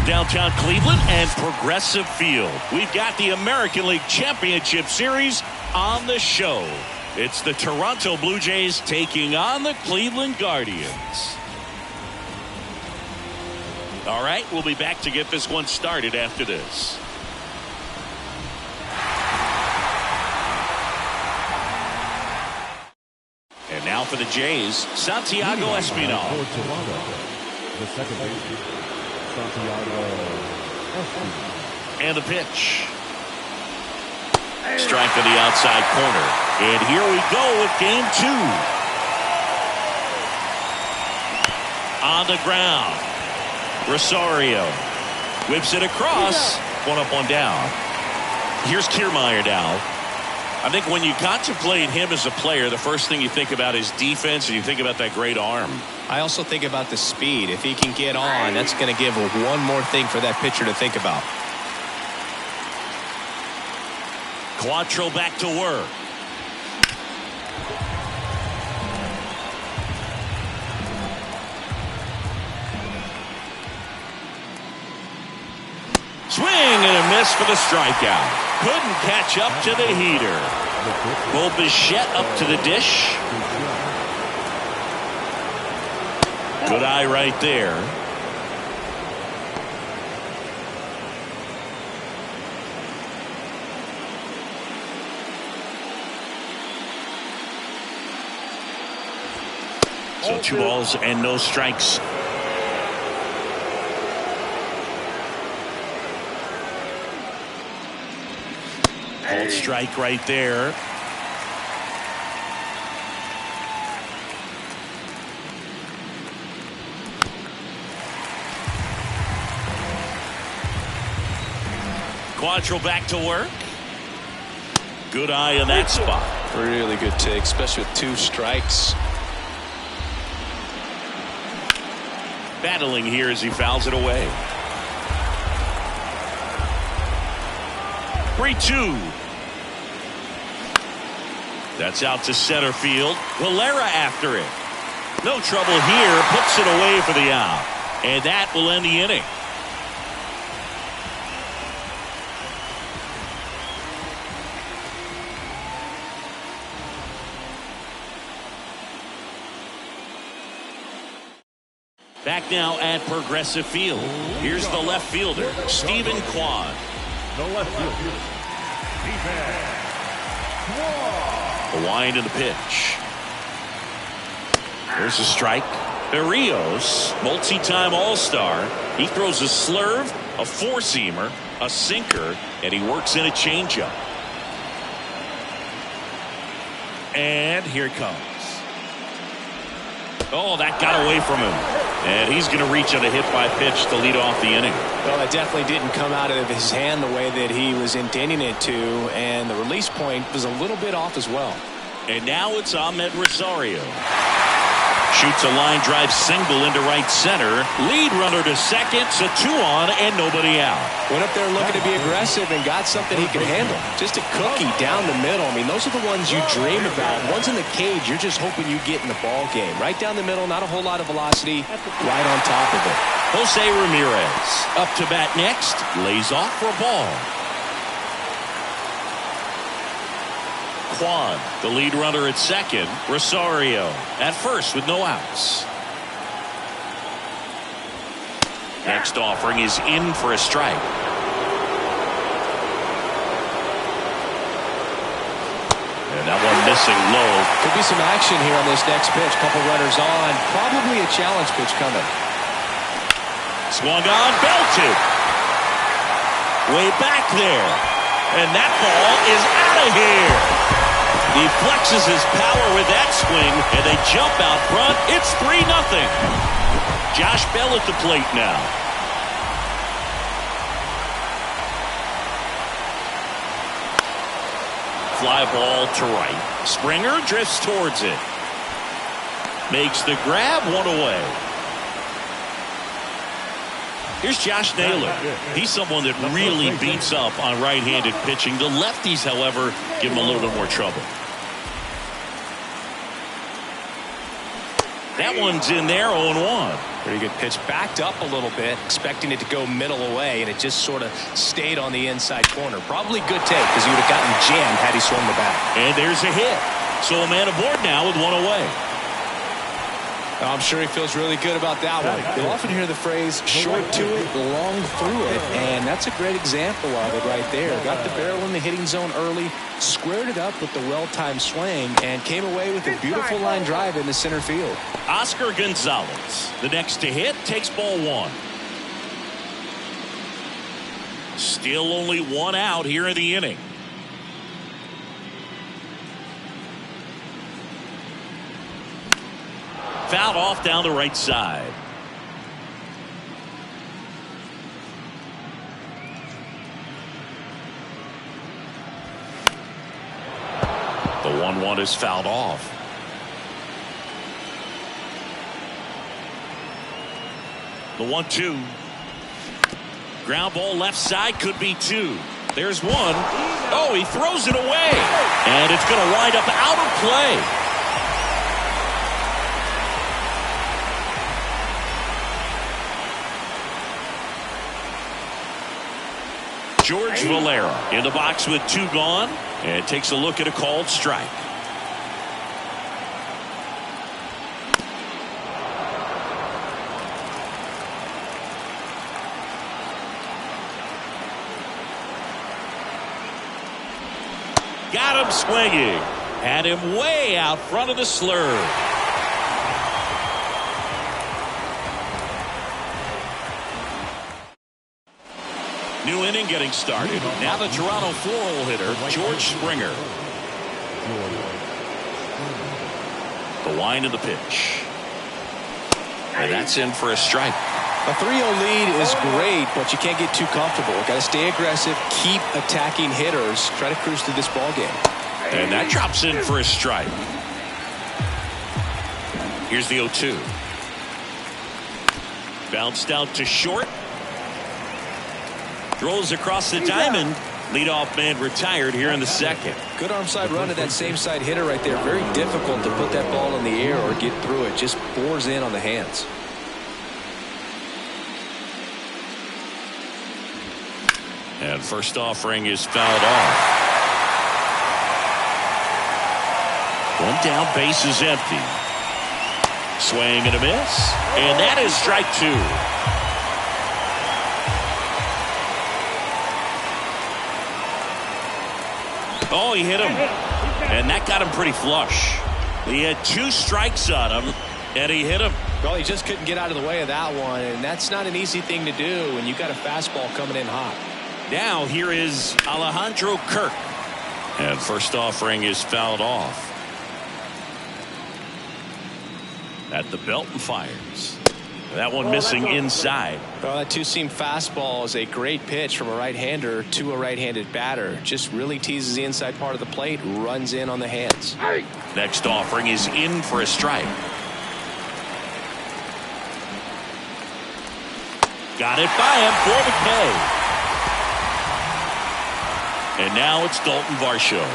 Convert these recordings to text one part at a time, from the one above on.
Downtown Cleveland and Progressive Field. We've got the American League Championship Series on the show. It's the Toronto Blue Jays taking on the Cleveland Guardians. All right, we'll be back to get this one started after this. And now for the Jays, Santiago Espinal. For Toronto, the second baseman, Santiago Espinal. And the pitch. Strike to the outside corner. And here we go with game 2. On the ground. Rosario whips it across. One up, one down. Here's Kiermaier now. I think when you contemplate him as a player, the first thing you think about is defense, and you think about that great arm. I also think about the speed. If he can get on, that's going to give one more thing for that pitcher to think about. Quattro back to work. Swing and a miss for the strikeout. Couldn't catch up to the heater. Bo Bichette up to the dish. Good eye right there. So 2 balls and no strikes. Called strike right there. Quattro back to work. Good eye in that spot. Really good take, especially with 2 strikes. Battling here as he fouls it away. 3-2. That's out to center field. Valera after it. No trouble here. Puts it away for the out. And that will end the inning. Back now at Progressive Field. Here's the left fielder, Stephen Kwan. The left fielder, Stephen Kwan. The wind and the pitch. There's a strike. Berrios, multi-time All-Star. He throws a slurve, a four-seamer, a sinker, and he works in a changeup. And here it comes. Oh, that got away from him. And he's going to reach on a hit by pitch to lead off the inning. Well, that definitely didn't come out of his hand the way that he was intending it to, and the release point was a little bit off as well. And now it's Ahmed Rosario. Shoots a line drive single into right center. Lead runner to second, so 2 on and nobody out. Went up there looking to be aggressive and got something he could handle. Just a cookie down the middle. I mean, those are the ones you dream about. Ones in the cage, you're just hoping you get in the ball game. Right down the middle, not a whole lot of velocity, right on top of it. Jose Ramirez up to bat next, lays off for a ball. Kwan, the lead runner at second. Rosario at first with no outs. Next offering is in for a strike. And that one missing low. Could be some action here on this next pitch. Couple runners on. Probably a challenge pitch coming. Swung on, belted. Way back there. And that ball is out of here. He flexes his power with that swing, and they jump out front. It's 3-0. Josh Bell at the plate now. Fly ball to right. Springer drifts towards it. Makes the grab, 1 away. Here's Josh Naylor. He's someone that really beats up on right-handed pitching. The lefties, however, give him a little bit more trouble. That one's in there, 0-1. Pretty good pitch. Backed up a little bit, expecting it to go middle away, and it just sort of stayed on the inside corner. Probably good take, because he would have gotten jammed had he swung the bat. And there's a hit. So a man aboard now with one away. I'm sure he feels really good about that one. You'll often hear the phrase, short to it, long through it, and that's a great example of it right there. Got the barrel in the hitting zone early, squared it up with the well-timed swing, and came away with a beautiful line drive into center field. Oscar Gonzalez, the next to hit, takes ball one. Still only one out here in the inning. Fouled off down the right side. The 1-1 is fouled off. The 1-2. Ground ball left side, could be two. There's one. Oh, he throws it away. And it's going to wind up out of play. George Valera in the box with two gone, and takes a look at a called strike. Got him swinging. Had him way out front of the slurve. New inning getting started. Now the Toronto 4-hole hitter, George Springer. The wind of the pitch. And that's in for a strike. A 3-0 lead is great, but you can't get too comfortable. Got to stay aggressive, keep attacking hitters, try to cruise through this ball game. And that drops in for a strike. Here's the 0-2. Bounced out to short. Throws across the diamond. Leadoff man retired here in the second. Good arm side run to that same side hitter right there. Very difficult to put that ball in the air or get through it. Just bores in on the hands. And first offering is fouled off. One down, base is empty. Swing and a miss. And that is strike two. Oh, he hit him. And that got him pretty flush. He had two strikes on him, and he hit him. Well, he just couldn't get out of the way of that one, and that's not an easy thing to do when you got a fastball coming in hot. Now here is Alejandro Kirk. And first offering is fouled off. At the belt and fires. That one missing inside. Well, that two-seam fastball is a great pitch from a right-hander to a right-handed batter. Just really teases the inside part of the plate, runs in on the hands. Next offering is in for a strike. Got it by him for the K. And now it's Dalton Varsho.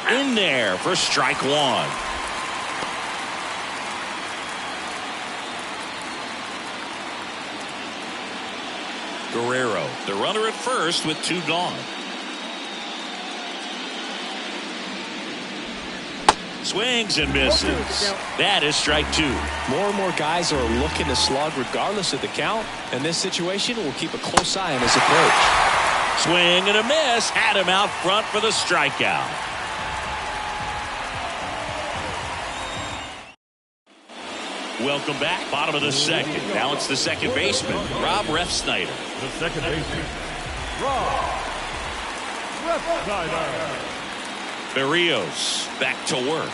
In there for strike one. Guerrero, the runner at first with two gone. Swings and misses. That is strike two. More and more guys are looking to slug regardless of the count. In this situation, we'll keep a close eye on his approach. Swing and a miss. Had him out front for the strikeout. Welcome back. Bottom of the second. Now it's the second baseman, Rob Refsnyder. The second baseman, Rob Refsnyder. Berrios back to work.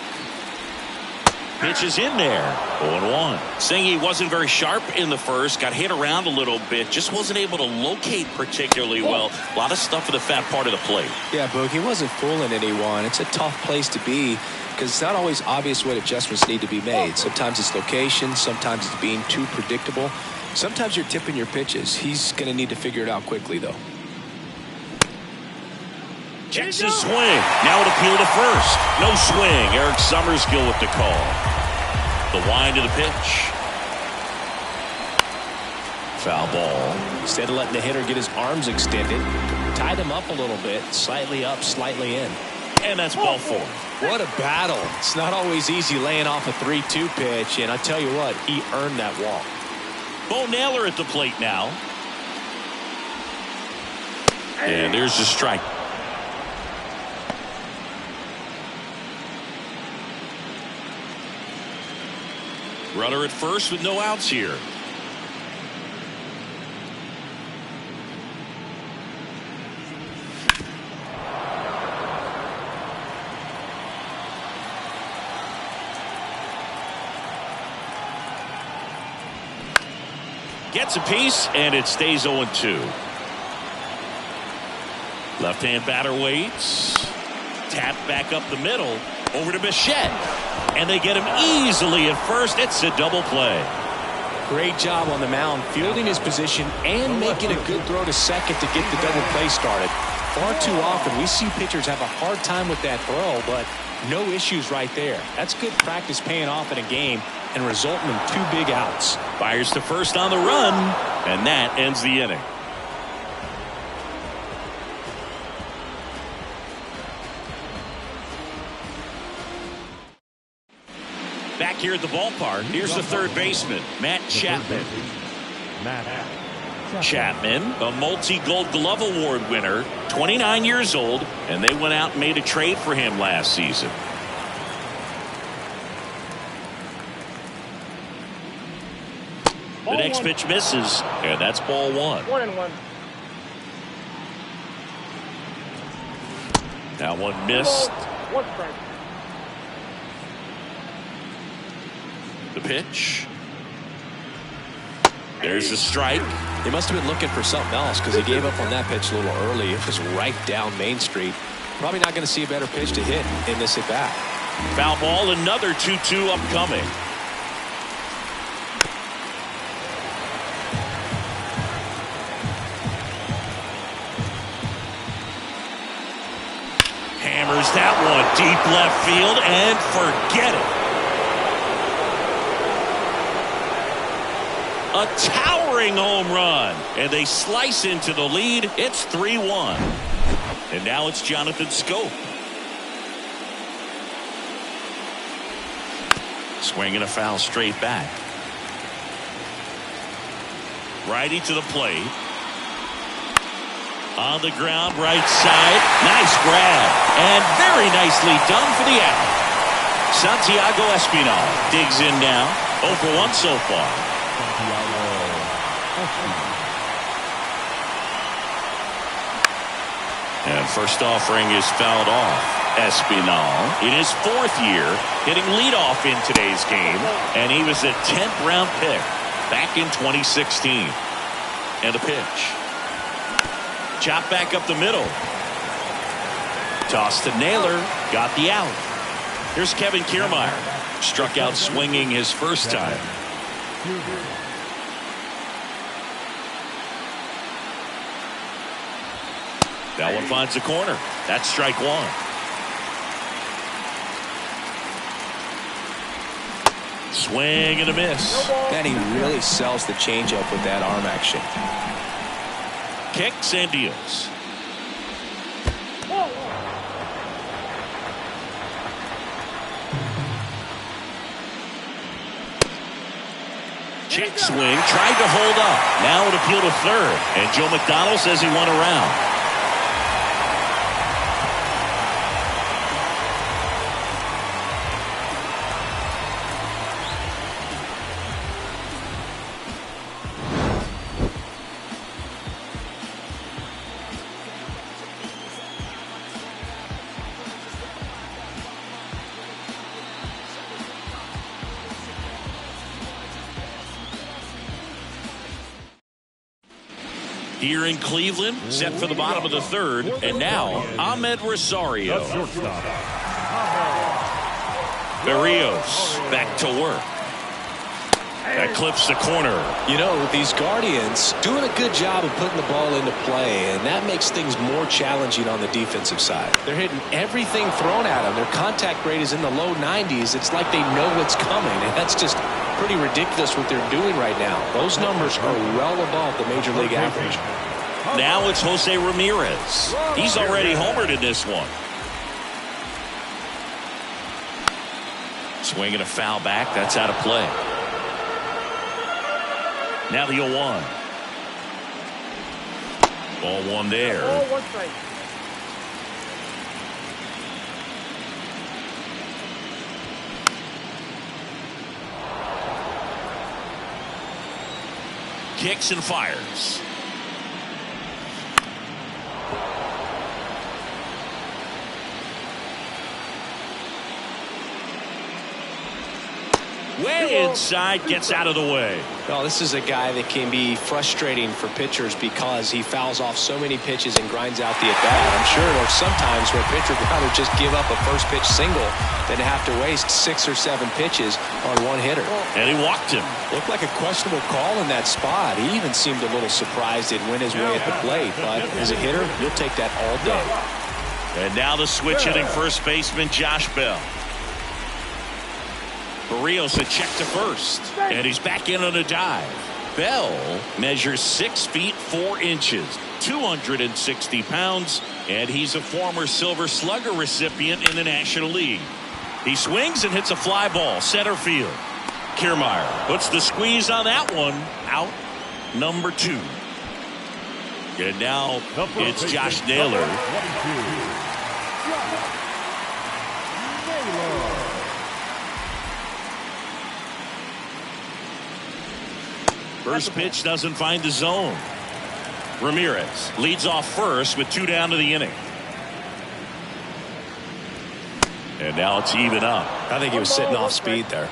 Pitch is in there. 0-1. Saying he wasn't very sharp in the first. Got hit around a little bit. Just wasn't able to locate particularly well. A lot of stuff for the fat part of the plate. Yeah, Boog, he wasn't fooling anyone. It's a tough place to be because it's not always obvious what adjustments need to be made. Sometimes it's location. Sometimes it's being too predictable. Sometimes you're tipping your pitches. He's going to need to figure it out quickly, though. Checks his swing. Now an appeal to first. No swing. Eric Summerskill with the call. The wind of the pitch. Foul ball. Instead of letting the hitter get his arms extended, tied him up a little bit, slightly up, slightly in. And that's ball 4. What a battle. It's not always easy laying off a 3-2 pitch, and I tell you what, he earned that walk. Bo Naylor at the plate now. And there's the strike. Runner at first with no outs here. Gets a piece, and it stays 0-2. Left-hand batter waits. Tap back up the middle. Over to Bichette. And they get him easily at first. It's a double play. Great job on the mound, fielding his position and making a good throw to second to get the double play started. Far too often we see pitchers have a hard time with that throw, but no issues right there. That's good practice paying off in a game and resulting in 2 big outs. Fires to first on the run, and that ends the inning. Back here at the ballpark, here's the third baseman, Matt Chapman. Chapman, a multi-Gold Glove Award winner, 29 years old, and they went out and made a trade for him last season. The next pitch misses, and that's ball 1. 1-1. That one missed. 1 strike. The pitch. There's the strike. He must have been looking for something else because he gave up on that pitch a little early. It was right down Main Street. Probably not going to see a better pitch to hit in this at bat. Foul ball, another 2-2 upcoming. Hammers that one deep left field and forget it. A towering home run, and they slice into the lead. It's 3-1. And now it's Jonathan Scope. Swinging a foul straight back. Righty to the plate. On the ground, right side. Nice grab. And very nicely done for the out. Santiago Espinal digs in now. 0 for 1 so far. And first offering is fouled off. Espinal in his 4th year hitting leadoff in today's game, and he was a 10th round pick back in 2016. And the pitch. Chop back up the middle. Toss to Naylor. Got the out. Here's Kevin Kiermaier. Struck out swinging his first time. That one finds the corner. That's strike 1. Swing and a miss. And he really sells the changeup with that arm action. Kicks and deals. Check swing, tried to hold up. Now an appeal to third, and Joe McDonald says he won around. Here in Cleveland, set for the bottom of the 3rd, and now Ahmed Rosario. Berrios back to work. That clips the corner. You know, these Guardians doing a good job of putting the ball into play, and that makes things more challenging on the defensive side. They're hitting everything thrown at them. Their contact rate is in the low 90s. It's like they know what's coming, and that's just pretty ridiculous what they're doing right now. Those numbers are well above the major league average. Now it's Jose Ramirez. He's already homered in this one. Swinging a foul back. That's out of play. Now the 0-1. Ball one there. Kicks and fires. Way inside, gets out of the way. Well, this is a guy that can be frustrating for pitchers because he fouls off so many pitches and grinds out the at-bat. I'm sure there's sometimes where a pitcher would rather just give up a first pitch single than to have to waste 6 or 7 pitches on one hitter. And he walked him. Looked like a questionable call in that spot. He even seemed a little surprised it went his way at the plate. But as a hitter, you'll take that all day. And now the switch hitting first baseman Josh Bell. Barrios a check to first, and he's back in on a dive. Bell measures 6 feet 4 inches, 260 pounds, and he's a former Silver Slugger recipient in the National League. He swings and hits a fly ball center field. Kiermaier puts the squeeze on that one. Out number 2. And now it's Josh Naylor. First pitch doesn't find the zone. Ramirez leads off first with 2 down to the inning. And now it's even up. I think he was sitting off speed there.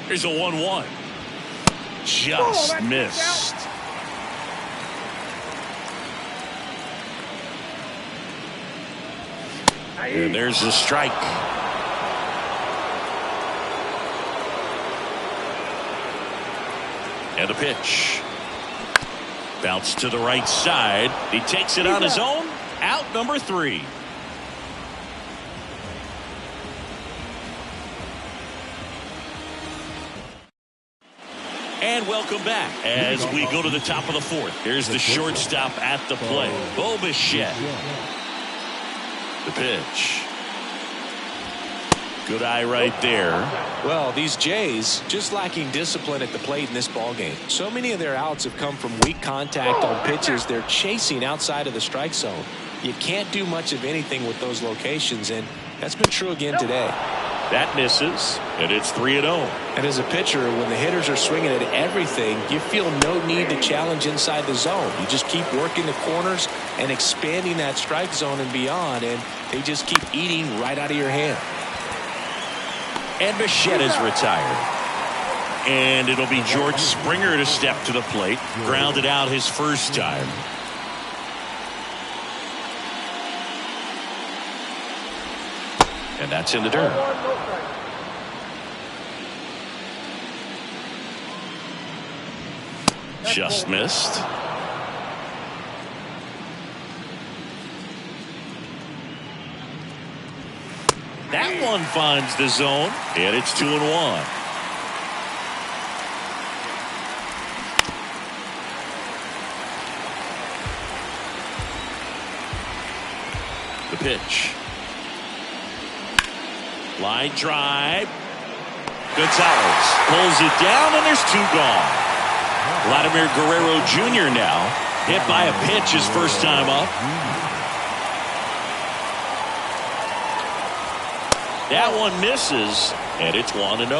Here's a 1-1. Just missed. And there's the strike. And a pitch. Bounce to the right side. He takes it on his own. Out number 3. And welcome back as we go to the top of the 4th. Here's the shortstop at the plate, Bo Bichette. The pitch. Good eye right there. Well, these Jays just lacking discipline at the plate in this ballgame. So many of their outs have come from weak contact on pitches they're chasing outside of the strike zone. You can't do much of anything with those locations, and that's been true again today. That misses, and it's 3-0. And as a pitcher, when the hitters are swinging at everything, you feel no need to challenge inside the zone. You just keep working the corners and expanding that strike zone and beyond, and they just keep eating right out of your hand. And Bichette is retired. And it'll be George Springer to step to the plate. Grounded out his first time. And that's in the dirt. Just missed. That one finds the zone, and it's 2-1. The pitch. Line drive. Gonzalez pulls it down, and there's 2 gone. Vladimir Guerrero Jr. now hit by a pitch his first time up. That one misses, and it's 1-0.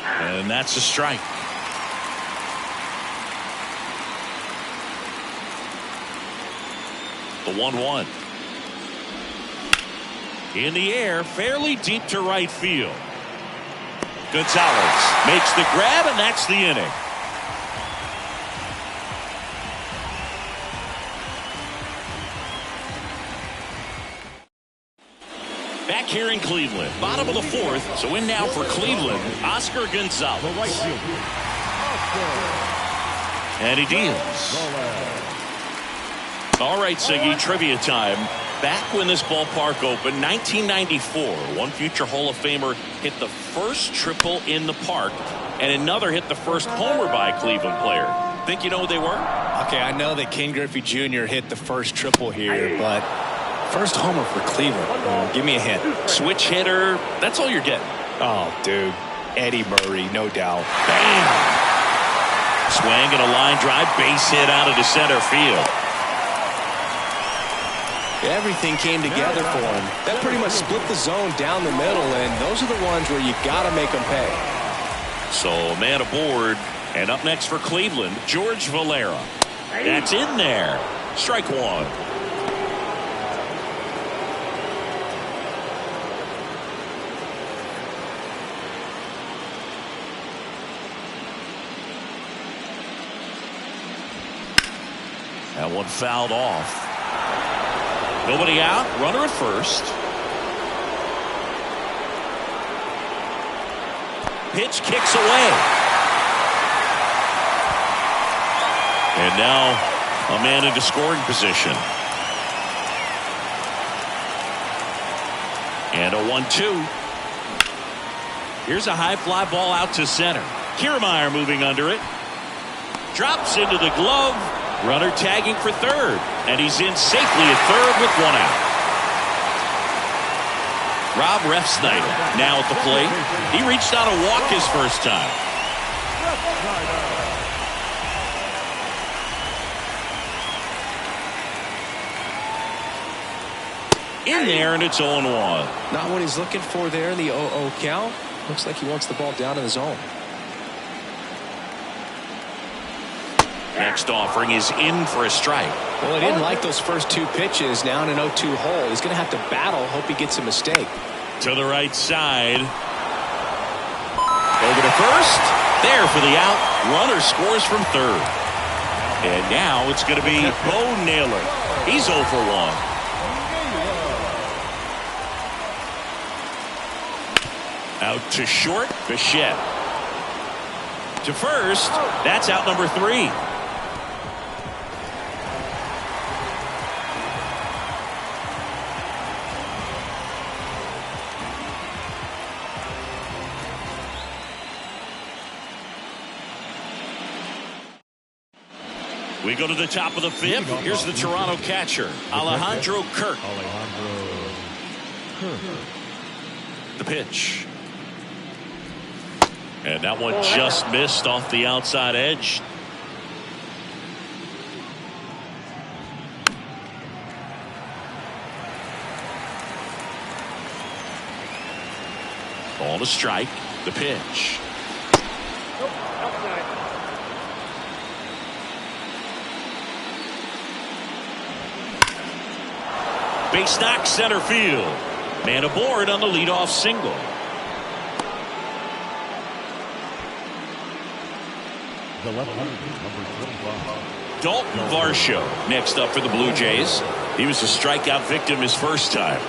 And that's a strike. The 1-1. In the air, fairly deep to right field. Gonzalez makes the grab, and that's the inning. Back here in Cleveland, bottom of the fourth. So in now for Cleveland, Oscar Gonzalez. The right fielder, And he deals. All right, Siggy, trivia time. Back when this ballpark opened, 1994, one future Hall of Famer hit the first triple in the park, and another hit the first homer by a Cleveland player. Think you know who they were? Okay, I know that Ken Griffey Jr. hit the first triple here, but first homer for Cleveland. Give me a hint. Switch hitter. That's all you're getting. Oh, dude. Eddie Murray, no doubt. Bam! Swing and a line drive, base hit out of the center field. Everything came together for him. That pretty much split the zone down the middle, and those are the ones where you got to make them pay. So a man aboard, and up next for Cleveland, George Valera. That's in there. Strike one. That one fouled off. Nobody out. Runner at first. Pitch kicks away. And now a man into scoring position. And a 1-2. Here's a high fly ball out to center. Kiermaier moving under it. Drops into the glove. Runner tagging for third. And he's in safely at third with one out. Rob Refsnyder now at the plate. He reached out a walk his first time. In there, and it's 0-1. Not what he's looking for there in the 0-0 count. Looks like he wants the ball down in the zone. Next offering is in for a strike. Well, he didn't like those first two pitches. Now in an 0-2 hole. He's going to have to battle. Hope he gets a mistake. To the right side. Over to first. There for the out. Runner scores from third. And now it's going to be Bo Naylor. He's 0 for 1. Out to short, Bichette. To first, that's out number 3. We go to the top of the 5th. Here's the Toronto catcher, Alejandro Kirk. The pitch. And that one just missed off the outside edge. Ball to strike. The pitch. Base knock center field. Man aboard on the leadoff single. the left-hander, number 25. Dalton Varsho next up for the Blue Jays. He was a strikeout victim his first time.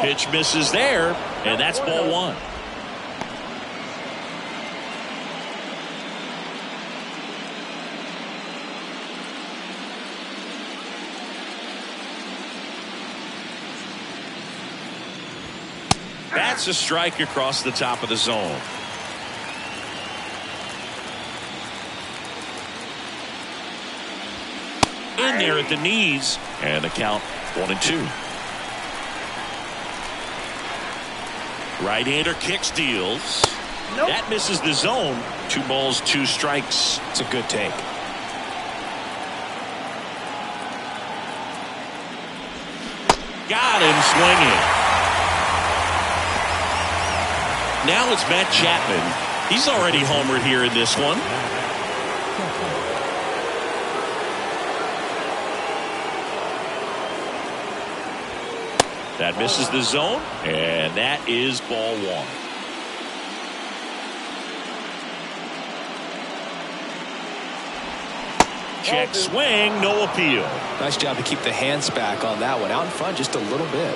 Pitch misses there, and that's ball 1. That's a strike across the top of the zone. In there at the knees, and the count 1-2. Right-hander kicks, deals. Nope. That misses the zone. 2 balls, 2 strikes. It's a good take. Got him swinging. Now it's Matt Chapman. He's already homered here in this one. That misses the zone, and that is ball 1. Check swing, no appeal. Nice job to keep the hands back on that one. Out in front just a little bit.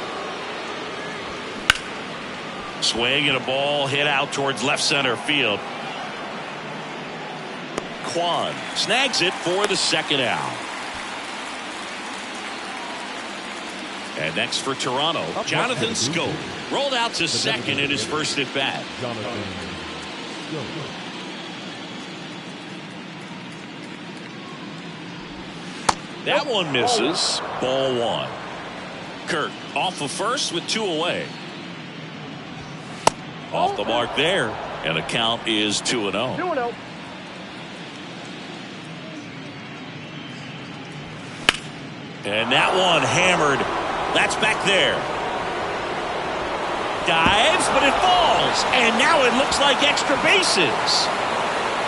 Swing and a ball hit out towards left center field. Kwan snags it for the second out. And next for Toronto, Jonathan Scope rolled out to second in his first at bat. That one misses. Ball one. Kirk off of first with 2 away. Off the mark there, and the count is 2-0. 2-0. And that one hammered. That's back there. Dives, but it falls. And now it looks like extra bases.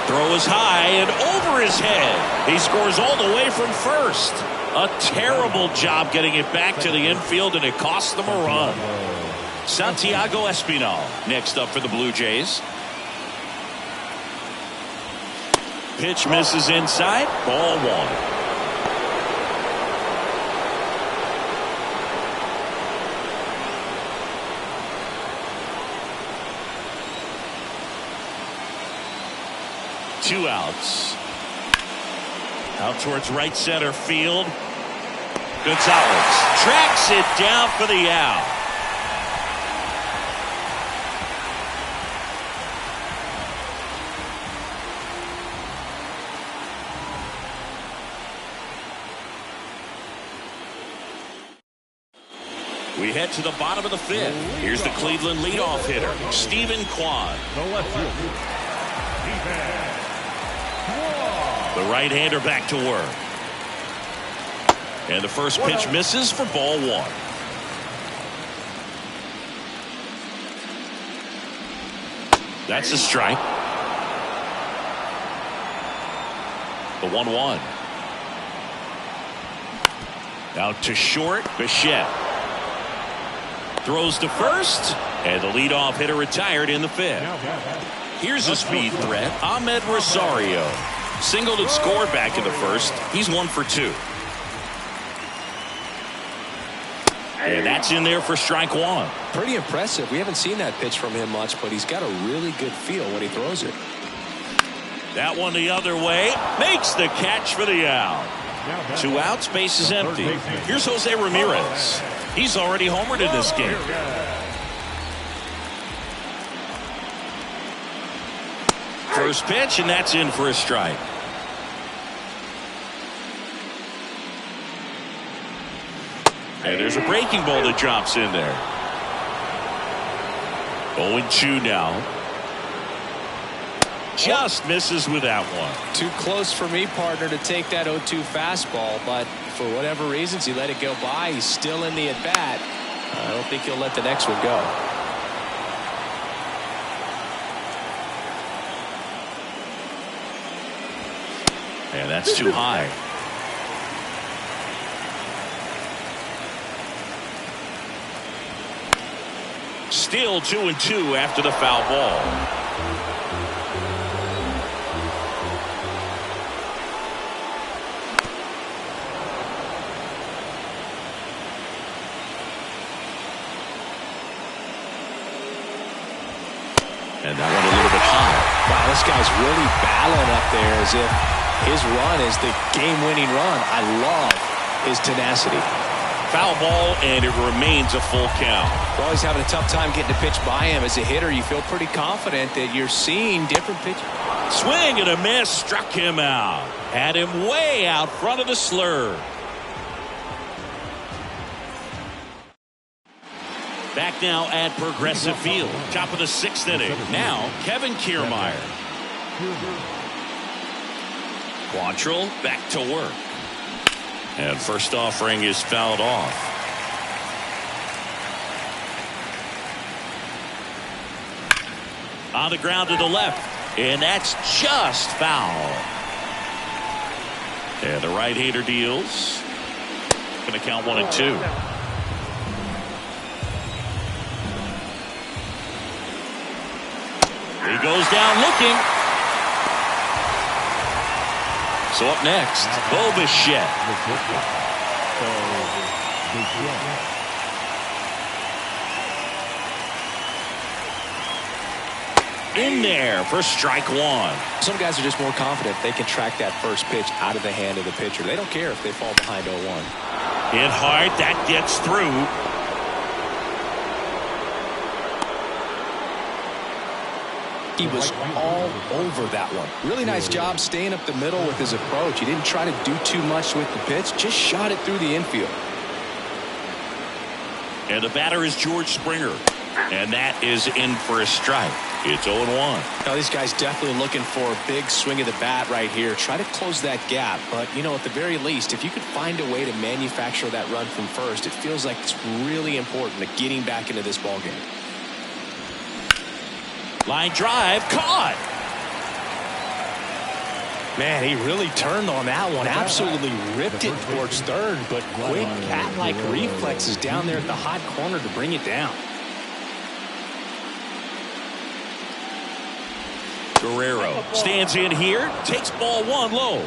Throw is high and over his head. He scores all the way from first. A terrible job getting it back to the infield, and it cost them a run. Santiago Espinal next up for the Blue Jays. Pitch misses inside. Ball one. Two outs. Out towards right center field. Gonzalez tracks it down for the out. We head to the bottom of the fifth. Here's the Cleveland leadoff hitter, Stephen Kwan. The left fielder, The right-hander back to work. And the first pitch misses for ball one. That's a strike. The 1-1. Out to short, Bichette. Throws to first, and the leadoff hitter retired in the fifth. Here's a speed threat, Ahmed Rosario. Singled and scored back in the first. He's 1 for 2. And that's in there for strike one. Pretty impressive. We haven't seen that pitch from him much, but he's got a really good feel when he throws it. That one the other way. Makes the catch for the out. 2 outs, base is empty. Here's Jose Ramirez. He's already homered in this game. First pitch, and that's in for a strike. And there's a breaking ball that drops in there. 0-2 now. Just misses with that one. Too close for me, partner, to take that 0-2 fastball, but for whatever reasons he let it go by. He's still in the at-bat. I don't think he'll let the next one go. And that's too high. Still 2-2 after the foul ball. And that one a little bit high. Wow, this guy's really battling up there as if his run is the game-winning run. I love his tenacity. Foul ball, and it remains a full count. Well, he's having a tough time getting a pitch by him. As a hitter, you feel pretty confident that you're seeing different pitches. Swing and a miss, struck him out. Had him way out front of the slur. Back now at Progressive Field. Top of the 6th inning. Now, Kevin Kiermaier. Quantrill back to work. And first offering is fouled off. On the ground to the left. And that's just foul. And the right-hander deals. Going to count 1-2. He goes down looking. So up next, Bo Bichette. in there for strike one. Some guys are just more confident they can track that first pitch out of the hand of the pitcher. They don't care if they fall behind 0-1. Hit hard, that gets through. He was all over that one. Really nice job staying up the middle with his approach. He didn't try to do too much with the pitch, just shot it through the infield. And the batter is George Springer. And that is in for a strike. It's 0-1. Now, these guys definitely looking for a big swing of the bat right here. Try to close that gap. But, you know, at the very least, if you could find a way to manufacture that run from first, it feels like it's really important to getting back into this ballgame. Line drive, caught. Man, he really turned on that one. Absolutely ripped it towards third, but quick cat-like reflexes down there at the hot corner to bring it down. Guerrero stands in here, takes ball one low.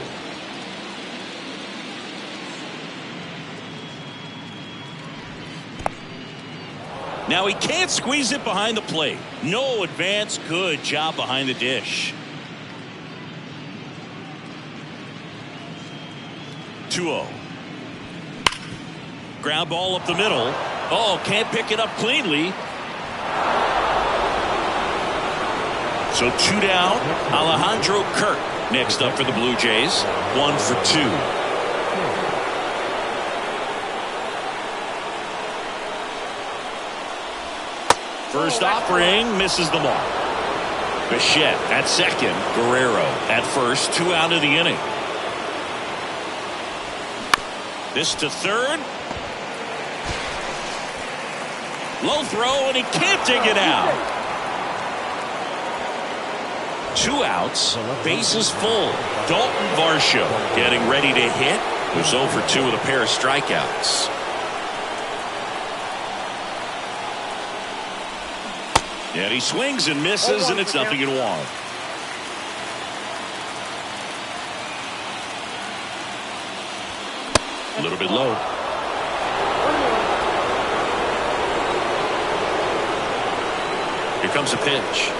Now he can't squeeze it behind the plate. No advance. Good job behind the dish. 2-0. Ground ball up the middle. Oh, can't pick it up cleanly. So 2 down. Alejandro Kirk next up for the Blue Jays. 1 for 2. First offering misses the mark. Bichette at second. Guerrero at first. 2 out of the inning. This to third. Low throw, and he can't dig it out. 2 outs. Bases full. Dalton Varsho getting ready to hit. Was 0 for 2 with a pair of strikeouts. And he swings and misses, and it's 0-1. A little bit low. Here comes a pitch.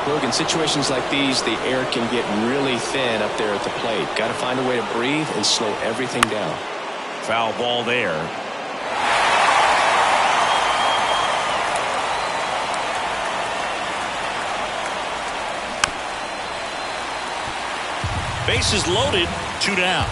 Look, in situations like these, the air can get really thin up there at the plate. Got to find a way to breathe and slow everything down. Foul ball there. Bases loaded, 2 down.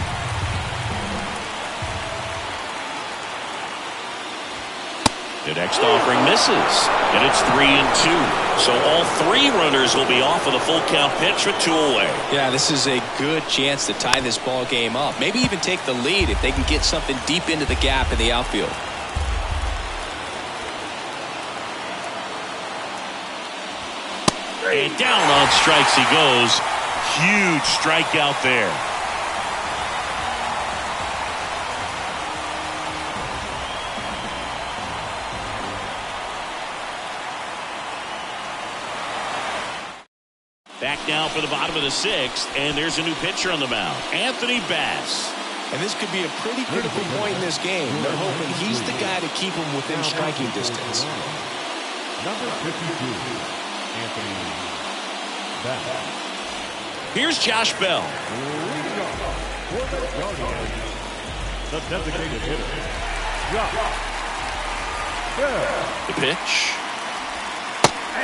The next offering misses, and it's 3-2. So all 3 runners will be off with a full count pitch with 2 away. Yeah, this is a good chance to tie this ball game up. Maybe even take the lead if they can get something deep into the gap in the outfield. And down on strikes he goes. Huge strikeout there. Back now for the bottom of the 6th, and there's a new pitcher on the mound, Anthony Bass. And this could be a pretty critical point in this game. They're hoping he's the guy to keep them within striking distance. Number 52, Anthony Bass. Here's Josh Bell. The designated hitter, Josh Bell. The pitch.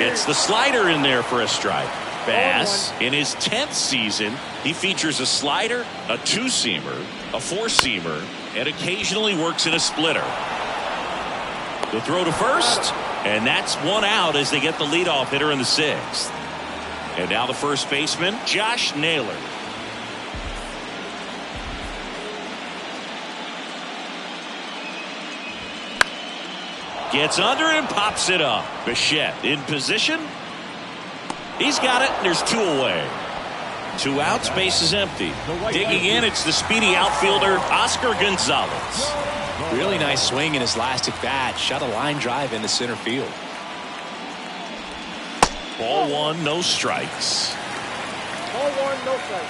It's the slider in there for a strike. Bass, in his 10th season, he features a slider, a 2-seamer, a 4-seamer, and occasionally works in a splitter. The throw to first, and that's 1 out as they get the leadoff hitter in the 6th. And now the first baseman, Josh Naylor. Gets under and pops it up. Bichette in position. He's got it, and there's 2 away. 2 outs, base is empty. Digging in, it's the speedy outfielder, Oscar Gonzalez. Really nice swing in his last at bat. Shot a line drive into center field. Ball 1, no strikes. Ball 1, no strikes.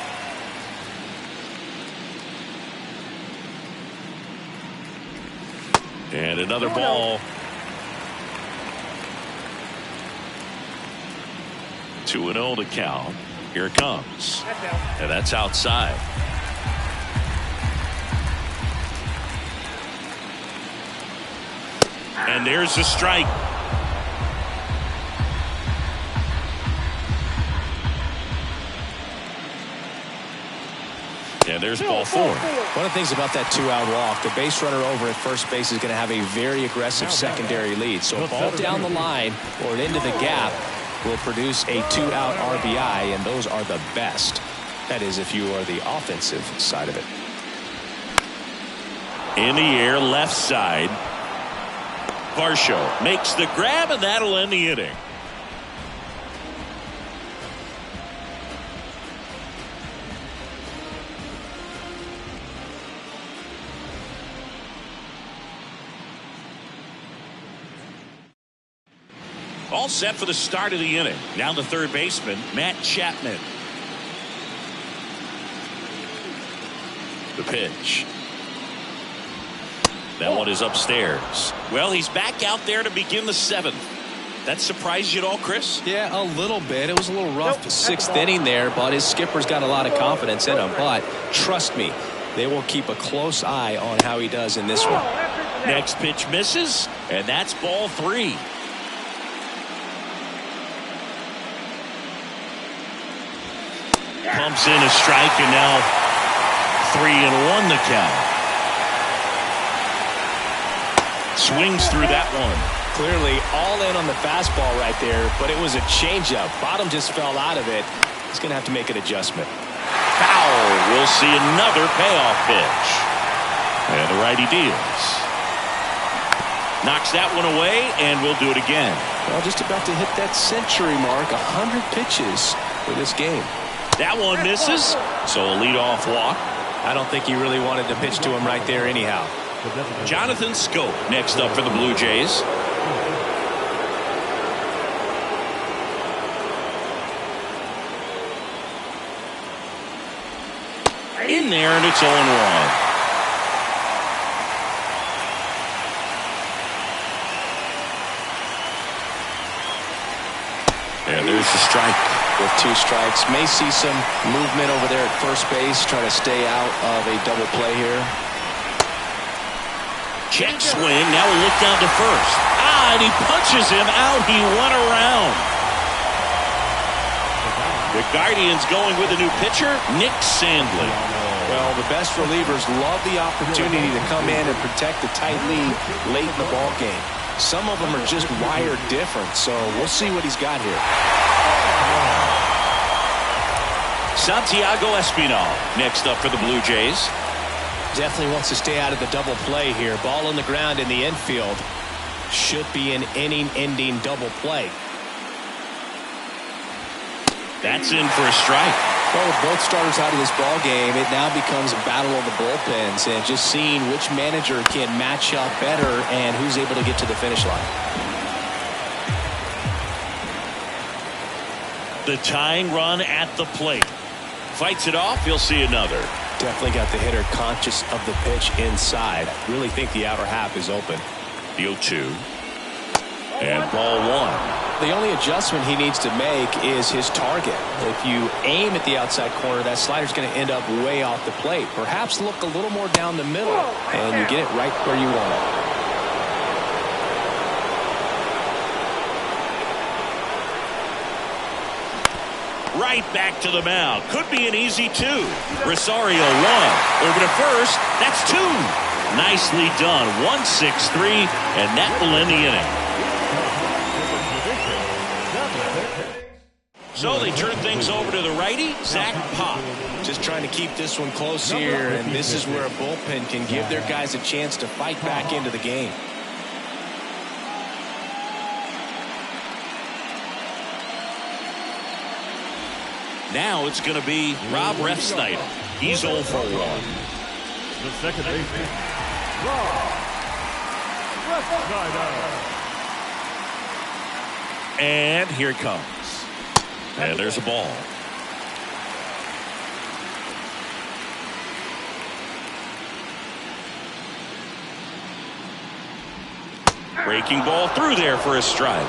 And another ball. 2-0 to count. Here it comes. That's out. And that's outside. And there's the strike. And there's ball 4. One of the things about that 2-out walk, the base runner over at first base is going to have a very aggressive secondary lead. So a ball down the line or into the gap will produce a 2-out RBI, and those are the best. That is if you are the offensive side of it. In the air, left side. Varsho makes the grab, and that'll end the inning. All set for the start of the inning. Now the third baseman, Matt Chapman. The pitch. That one is upstairs. Well, he's back out there to begin the 7th. That surprised you at all, Chris? Yeah, a little bit. It was a little rough 6th inning there, but his skipper's got a lot of confidence in him. But trust me, they will keep a close eye on how he does in this one. Next pitch misses, and that's ball 3. Pumps in a strike, and now 3-1 the count. Swings through that one. Clearly all in on the fastball right there, but it was a changeup. Bottom just fell out of it. He's going to have to make an adjustment. Foul. We'll see another payoff pitch. And the righty deals. Knocks that one away, and we'll do it again. Well, just about to hit that century mark. 100 pitches for this game. That one misses, so a leadoff walk. I don't think he really wanted to pitch to him right there anyhow. Jonathan Scope next up for the Blue Jays. In there, and it's 0-1. And there's the strike. With 2 strikes, may see some movement over there at first base, try to stay out of a double play here. Check swing. Now we'll look down to first. And he punches him out. He went around. The Guardians going with a new pitcher, Nick Sandlin. Well, the best relievers love the opportunity to come in and protect the tight lead late in the ball game. Some of them are just wired different, so we'll see what he's got here. Santiago Espinal next up for the Blue Jays. Definitely wants to stay out of the double play here. Ball on the ground in the infield. Should be an inning-ending double play. That's in for a strike. Well, with both starters out of this ball game, it now becomes a battle of the bullpens and just seeing which manager can match up better and who's able to get to the finish line. The tying run at the plate. Fights it off. He'll see another. Definitely got the hitter conscious of the pitch inside. Really think the outer half is open. The 0-2. And ball 1. The only adjustment he needs to make is his target. If you aim at the outside corner, that slider's going to end up way off the plate. Perhaps look a little more down the middle, and you get it right where you want it. Right back to the mound. Could be an easy 2. Rosario 1. Over to first. That's 2. Nicely done. 1-6-3, and that will end the inning. So they turn things over to the righty, Zach Pop. Just trying to keep this one close here, and this is where a bullpen can give their guys a chance to fight back into the game. Now it's going to be Rob Refsnyder. He's 0 for 1. The second baseman, Rob Refsnyder. And here it comes. And there's a ball. Breaking ball through there for a strike.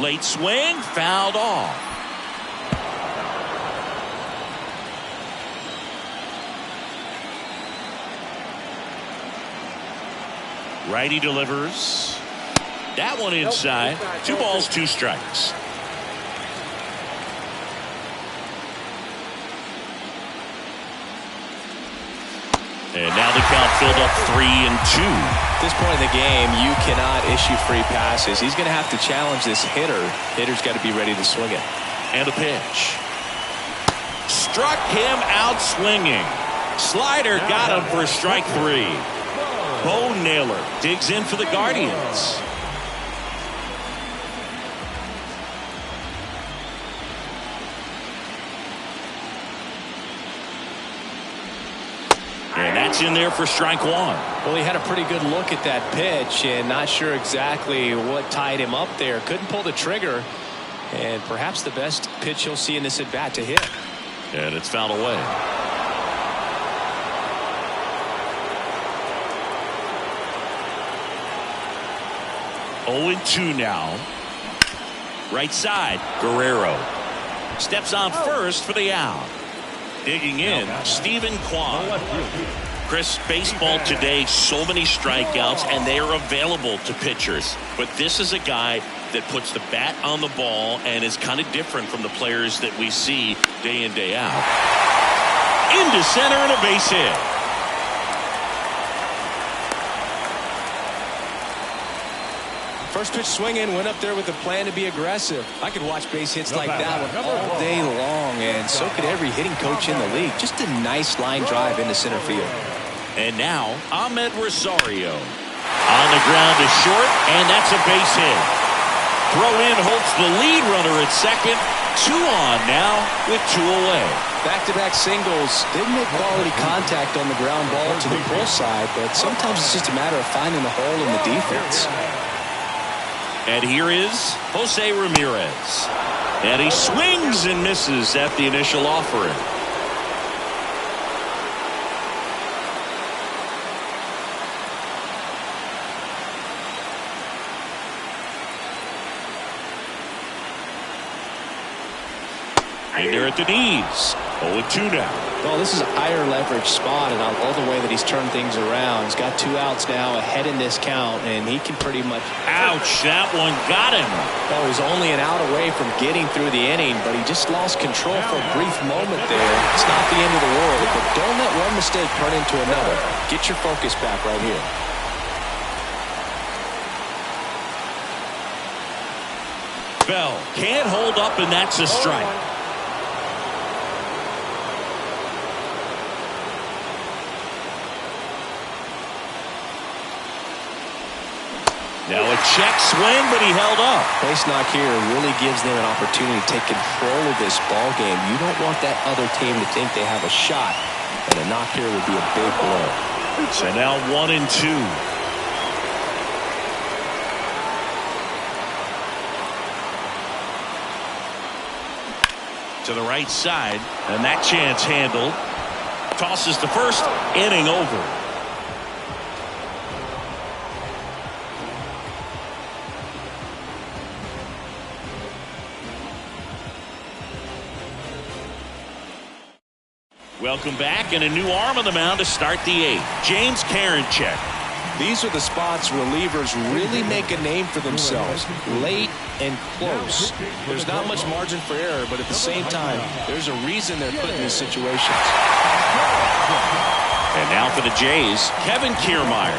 Late swing, fouled off. Righty delivers. That one inside. 2 balls, 2 strikes. And now the count filled up 3-2. At this point in the game, you cannot issue free passes. He's going to have to challenge this hitter. Hitter's got to be ready to swing it. And a pitch. Struck him out swinging. Slider got him for strike 3. Bo Naylor digs in for the Guardians. And that's in there for strike 1. Well, he had a pretty good look at that pitch and not sure exactly what tied him up there. Couldn't pull the trigger. And perhaps the best pitch you'll see in this at bat to hit. And it's fouled away. Oh, 2 now. Right side, Guerrero steps on first for the out. Digging in, Stephen Kwan. Chris, baseball today, so many strikeouts, and they are available to pitchers. But this is a guy that puts the bat on the ball and is kind of different from the players that we see day in, day out. Into center and a base hit. First pitch swinging, went up there with a plan to be aggressive. I could watch base hits like that one all day long, and so could every hitting coach in the league. Just a nice line drive into center field. And now, Ahmed Rosario. On the ground to short, and that's a base hit. Throw in Holtz the lead runner at second. 2 on now with 2 away. Back-to-back singles. Didn't make quality contact on the ground ball to the pull side, but sometimes it's just a matter of finding the hole in the defense. And here is Jose Ramirez. And he swings and misses at the initial offering. And they're at the knees. 0-2 now. Well, this is a higher leverage spot, and I love the way that he's turned things around. He's got 2 outs now ahead in this count, and he can pretty much... Ouch, that one got him. Oh, he's only an out away from getting through the inning, but he just lost control for a brief moment there. It's not the end of the world, but don't let one mistake turn into another. Get your focus back right here. Bell can't hold up, and that's a strike. Now a check swing, but he held up. Base knock here really gives them an opportunity to take control of this ball game. You don't want that other team to think they have a shot, and a knock here would be a big blow. So now 1-2. To the right side, and that chance handled. Tosses to first, inning over. Welcome back, and a new arm on the mound to start the 8th. James Karinchak. These are the spots relievers really make a name for themselves. Late and close. There's not much margin for error, but at the same time, there's a reason they're put in these situations. And now for the Jays, Kevin Kiermaier.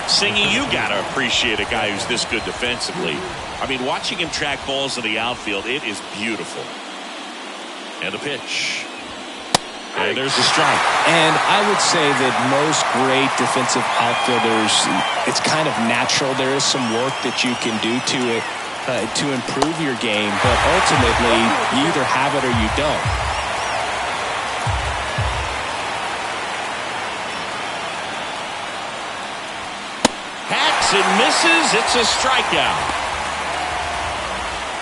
Singy, you got to appreciate a guy who's this good defensively. I mean, watching him track balls in the outfield, it is beautiful. And the pitch. And there's a strike. And I would say that most great defensive outfielders, it's kind of natural. There is some work that you can do to it to improve your game, but ultimately you either have it or you don't. Hacks and misses. It's a strikeout.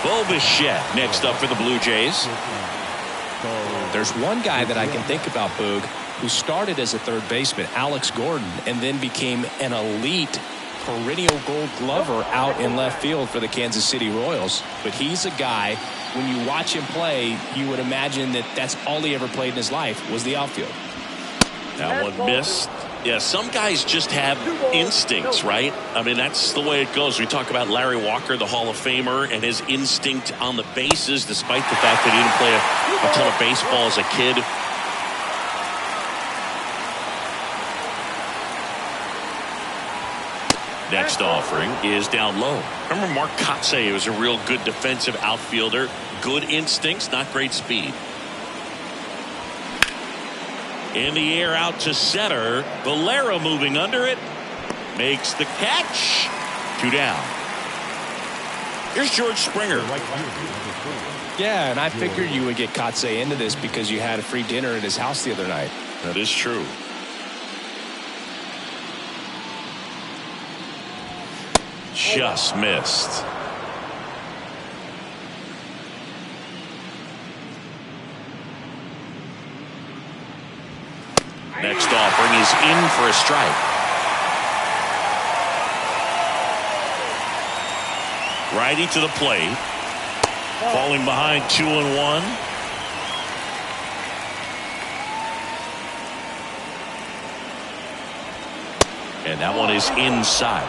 Bo Bichette next up for the Blue Jays. There's one guy that I can think about, Boog, who started as a third baseman, Alex Gordon, and then became an elite perennial Gold Glover out in left field for the Kansas City Royals. But he's a guy, when you watch him play, you would imagine that that's all he ever played in his life was the outfield. That one missed. Yeah, some guys just have instincts, right? I mean, that's the way it goes. We talk about Larry Walker, the Hall of Famer, and his instinct on the bases, despite the fact that he didn't play a ton of baseball as a kid. Next offering is down low. Remember Mark Kotsay was a real good defensive outfielder. Good instincts, not great speed. In the air out to center. Valera moving under it. Makes the catch. 2 down. Here's George Springer. Yeah, and I figured you would get Kotsay into this because you had a free dinner at his house the other night. That is true. Just missed. Next offering is in for a strike. Righty to the plate. Falling behind 2-1. And that one is inside.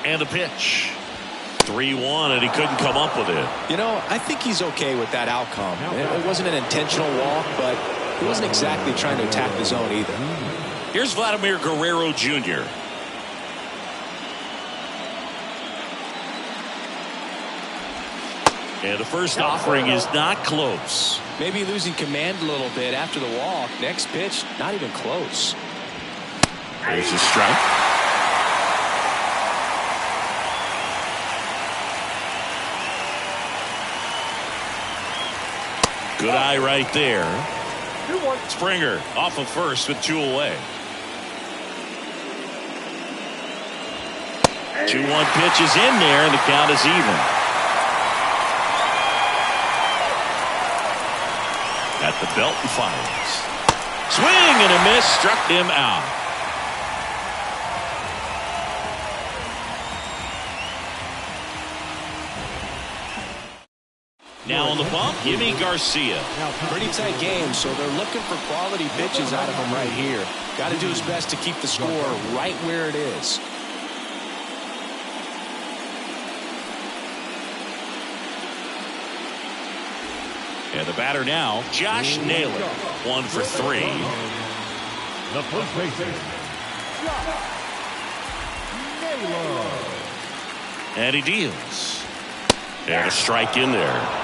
And a pitch. 3-1, and he couldn't come up with it. You know, I think he's okay with that outcome. It wasn't an intentional walk, but he wasn't exactly trying to attack the zone either. Here's Vladimir Guerrero Jr. And the first offering is not close. Maybe losing command a little bit after the walk. Next pitch, not even close. There's a strike. Good eye right there. Springer off of first with 2 away. 2-1 pitch is in there, and the count is even. At the belt and fires. Swing and a miss, struck him out. Now on the bump, Yimi Garcia. Pretty tight game, so they're looking for quality pitches out of him right here. Got to do his best to keep the score right where it is. And the batter now, Josh Naylor. 1 for 3. The first baseman, Naylor. And he deals. And a strike in there.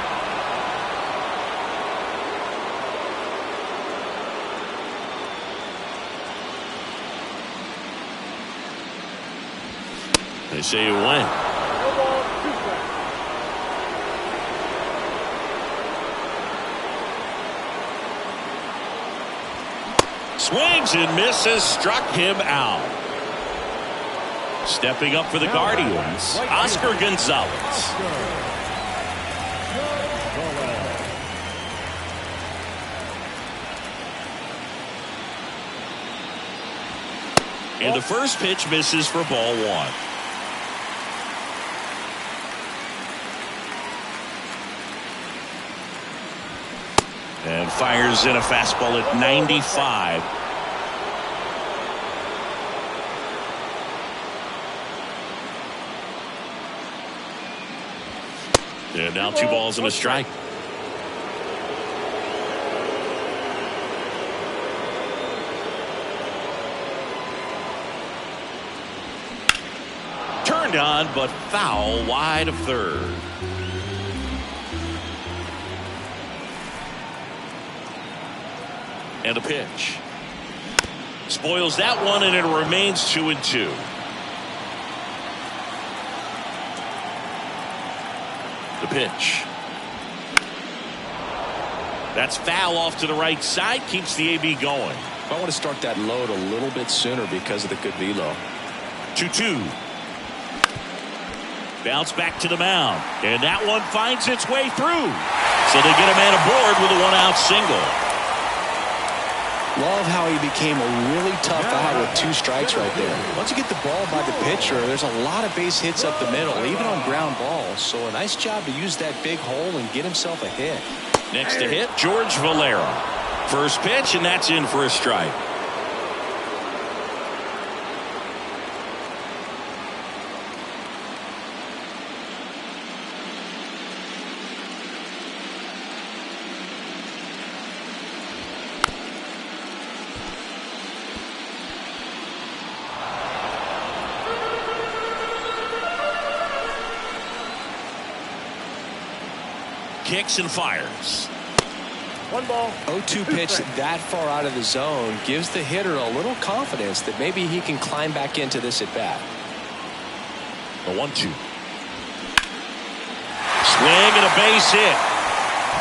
They say it went. Swings and misses, struck him out. Stepping up for the Guardians, Oscar Gonzalez. And the first pitch misses for ball 1. And fires in a fastball at 95. And now 2 balls and a strike. Turned on, but foul wide of third. And a pitch. Spoils that one, and it remains 2-2. The pitch. That's foul off to the right side. Keeps the AB going. I want to start that load a little bit sooner because of the good velo. 2-2. Bounce back to the mound. And that one finds its way through. So they get a man aboard with a 1-out single. Love how he became a really tough out with 2 strikes right there. Once you get the ball by the pitcher, there's a lot of base hits up the middle, even on ground balls. So a nice job to use that big hole and get himself a hit. Next to hit, George Valera. First pitch, and that's in for a strike. Kicks and fires. 1 ball. 0-2 pitch that far out of the zone gives the hitter a little confidence that maybe he can climb back into this at bat. The 1-2. Swing and a base hit.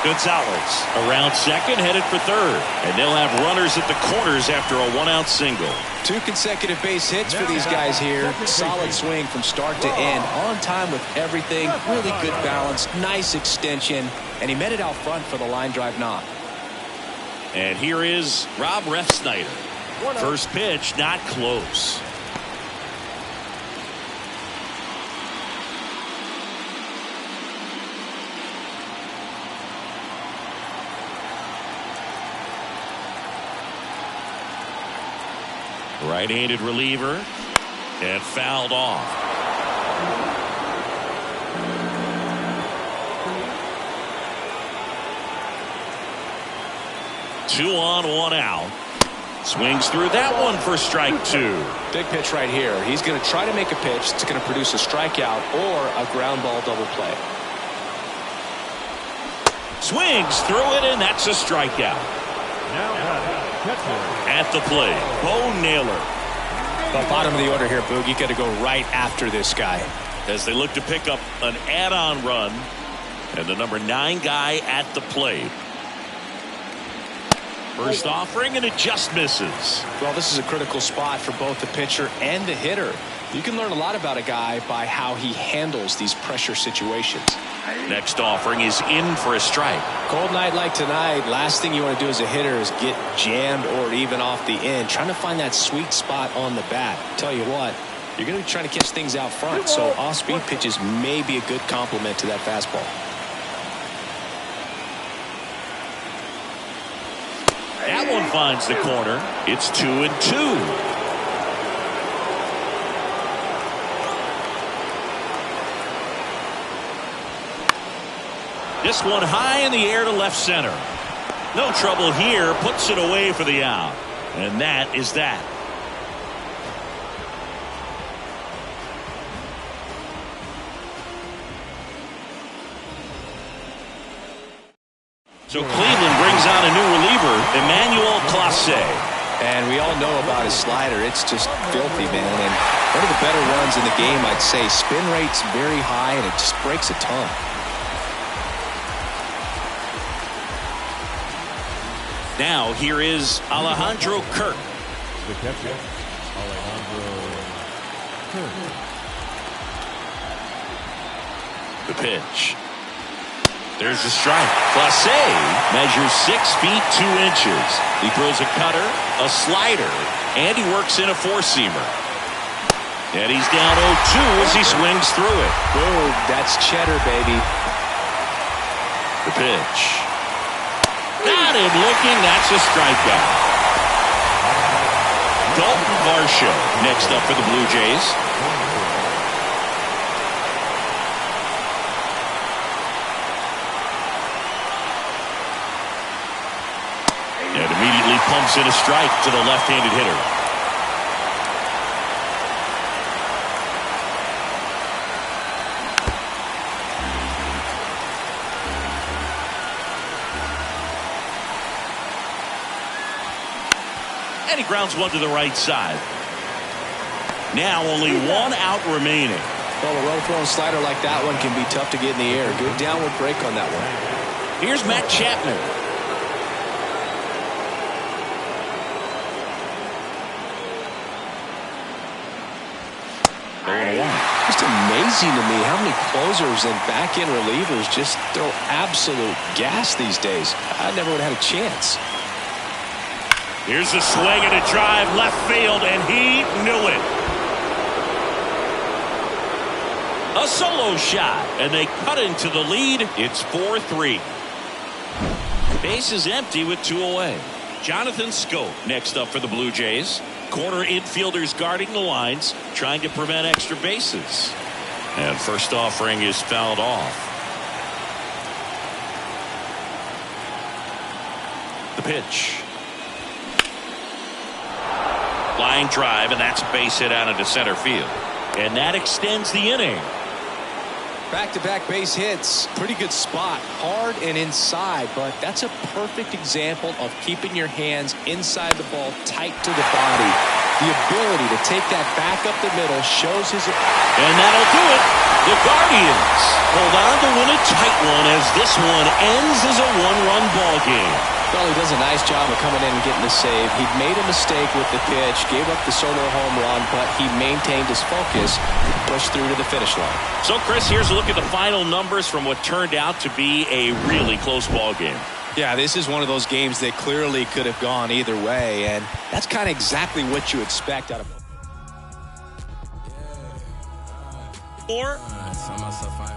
Gonzalez around second, headed for third, and they'll have runners at the corners after a 1-out single. 2 consecutive base hits for these guys here. Solid swing from start to end, on time with everything. Really good balance, nice extension, and he met it out front for the line drive knock. And here is Rob Refsnyder. First pitch, not close. Right-handed reliever, and fouled off. Two on, 1 out. Swings through that one for strike 2. Big pitch right here. He's going to try to make a pitch that's going to produce a strikeout or a ground ball double play. Swings through it, and that's a strikeout. At the plate, Bo Naylor. The bottom of the order here, Boog. You got to go right after this guy. As they look to pick up an add-on run, and the number 9 guy at the plate. First offering, and it just misses. Well, this is a critical spot for both the pitcher and the hitter. You can learn a lot about a guy by how he handles these pressure situations. Next offering is in for a strike. Cold night like tonight, last thing you want to do as a hitter is get jammed or even off the end. Trying to find that sweet spot on the bat. Tell you what, you're going to be trying to catch things out front, so off-speed pitches may be a good complement to that fastball. That one finds the corner. It's 2-2. This one high in the air to left center. No trouble here. Puts it away for the out. And that is that. So Cleveland brings on a new reliever, Emmanuel Clase. And we all know about his slider. It's just filthy, man. And one of the better ones in the game, I'd say. Spin rate's very high, and it just breaks a ton. Now here is Alejandro Kirk. The catcher, Alejandro Kirk. The pitch. There's the strike. Clase measures 6 feet 2 inches. He throws a cutter, a slider, and he works in a 4-seamer. And he's down 0-2 as he swings through it. Boom, that's cheddar, baby. The pitch. Got him looking. That's a strikeout. Dalton Varsho next up for the Blue Jays. And immediately pumps in a strike to the left-handed hitter. And he grounds one to the right side. Now only 1 out remaining. Well, a well-thrown slider like that one can be tough to get in the air. Good downward break on that one. Here's Matt Chapman. Just amazing to me how many closers and back-end relievers just throw absolute gas these days. I never would have had a chance. Here's a swing and a drive left field, and he knew it. A solo shot, and they cut into the lead. It's 4-3. Base is empty with 2 away. Jonathan Scope next up for the Blue Jays. Corner infielders guarding the lines, trying to prevent extra bases. And first offering is fouled off. The pitch. Line drive, and that's a base hit out into center field. And that extends the inning. Back-to-back base hits. Pretty good spot. Hard and inside, but that's a perfect example of keeping your hands inside the ball, tight to the body. The ability to take that back up the middle shows his... And that'll do it. The Guardians hold on to win a tight one as this one ends as a one-run ball game. Well, he does a nice job of coming in and getting the save. He made a mistake with the pitch, gave up the solo home run, but he maintained his focus, pushed through to the finish line. So, Chris, here's a look at the final numbers from what turned out to be a really close ball game. Yeah, this is one of those games that clearly could have gone either way, and that's kind of exactly what you expect out of... Or... I saw myself, I